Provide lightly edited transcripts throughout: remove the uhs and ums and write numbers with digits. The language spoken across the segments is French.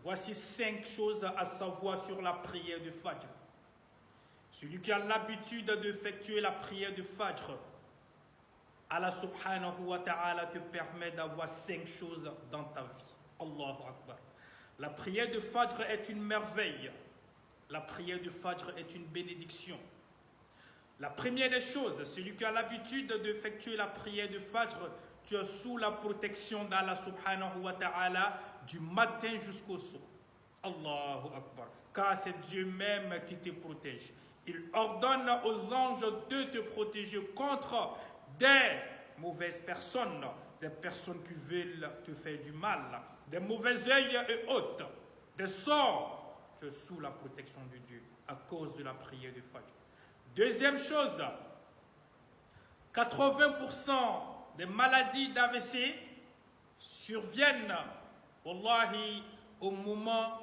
Voici 5 choses à savoir sur la prière de Fajr. Celui qui a l'habitude d'effectuer la prière de Fajr, Allah subhanahu wa ta'ala te permet d'avoir 5 choses dans ta vie. Allahu Akbar. La prière de Fajr est une merveille. La prière de Fajr est une bénédiction. La première des choses, celui qui a l'habitude d'effectuer la prière de Fajr, tu es sous la protection d'Allah subhanahu wa ta'ala du matin jusqu'au soir. Allahu Akbar. Car c'est Dieu même qui te protège. Il ordonne aux anges de te protéger contre des mauvaises personnes, des personnes qui veulent te faire du mal, des mauvais œils et autres, des sorts. Tu es sous la protection de Dieu à cause de la prière de Fajr. Deuxième chose, 80% des maladies d'AVC surviennent, wallahi, au moment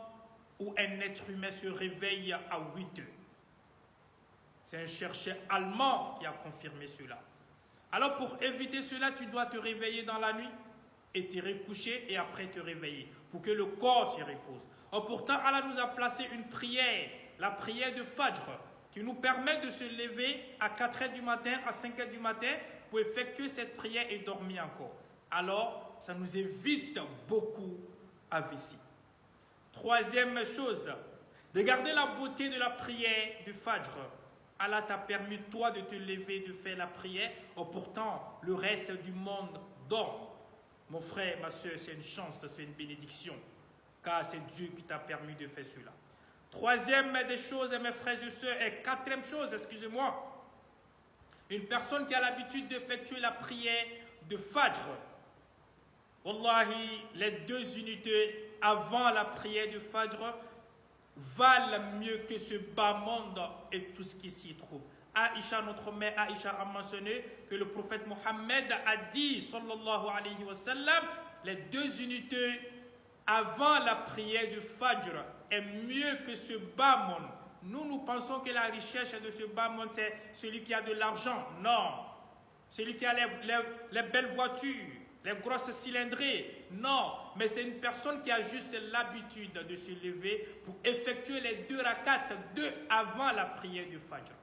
où un être humain se réveille à 8 heures. C'est un chercheur allemand qui a confirmé cela. Alors pour éviter cela, tu dois te réveiller dans la nuit et te recoucher et après te réveiller pour que le corps se repose. Or, pourtant, Allah nous a placé une prière, la prière de Fajr, qui nous permet de se lever à 4 heures du matin, à 5 heures du matin pour effectuer cette prière et dormir encore. Alors, ça nous évite beaucoup AVC. Troisième chose, regardez la beauté de la prière du Fajr. Allah t'a permis, toi, de te lever, de faire la prière. Or, pourtant, le reste du monde dort. Mon frère, ma soeur, c'est une chance, c'est une bénédiction. Car c'est Dieu qui t'a permis de faire cela. Troisième des choses, mes frères et sœurs, et quatrième chose, excusez-moi. Une personne qui a l'habitude d'effectuer la prière de Fajr. Wallahi, les 2 unités avant la prière de Fajr valent mieux que ce bas monde et tout ce qui s'y trouve. Aïcha, notre mère Aïcha, a mentionné que le prophète Mohammed a dit, sallallahu alayhi wa sallam, les 2 unités avant la prière de Fajr est mieux que ce bas monde. Nous pensons que la richesse de ce bas monde, c'est celui qui a de l'argent. Non. Celui qui a les belles voitures, les grosses cylindrées. Non. Mais c'est une personne qui a juste l'habitude de se lever pour effectuer les 2 rakats, 2 avant la prière de Fajr.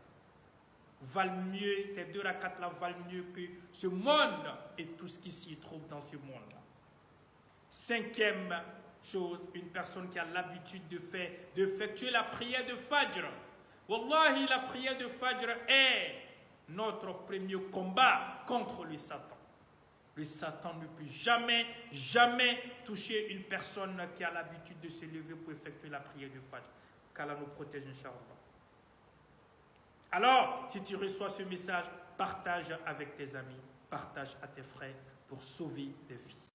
Ces 2 rakats-là valent mieux que ce monde et tout ce qui s'y trouve dans ce monde-là. 5e chose, une personne qui a l'habitude d'effectuer la prière de Fajr. Wallahi, la prière de Fajr est notre premier combat contre le Satan. Le Satan ne peut jamais, jamais toucher une personne qui a l'habitude de se lever pour effectuer la prière de Fajr. Qu'Allah nous protège, Inch'Allah. Alors, si tu reçois ce message, partage avec tes amis, partage à tes frères pour sauver des vies.